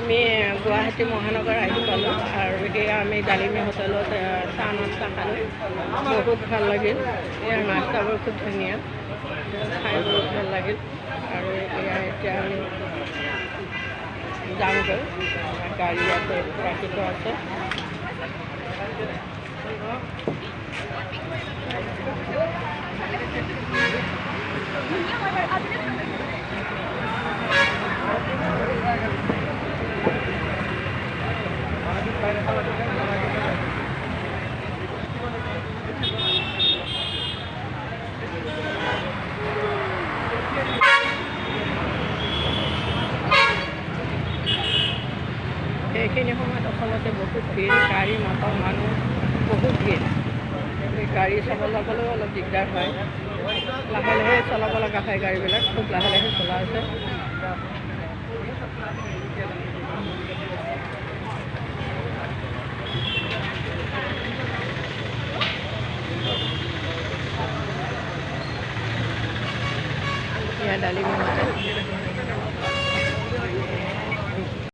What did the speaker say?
আমি গুৱাহাটী মহানগৰ আহি পালোঁ আৰু এতিয়া আমি ডালিমী হোটেলত চাহ নাস্তা খালোঁ। বহুত ভাল লাগিল, ইয়াৰ নাস্তাবোৰ খুব ধুনীয়া, খাই বহুত ভাল লাগিল। আৰু এতিয়া আমি যামগৈ, গাড়ী আছে, ৰাখি থোৱা আছে। সেইখিনি সময়ত আচলতে বহুত ভিৰ, গাড়ী মটৰ মানুহ বহুত ভিৰ। গাড়ী চলাবলৈও অলপ দিগদাৰ হয়, লাহে লাহে চলাব লগা হয় গাড়ীবিলাক, খুব লাহে লাহে চলা আছে। এয়া ডালিমী হোটেল।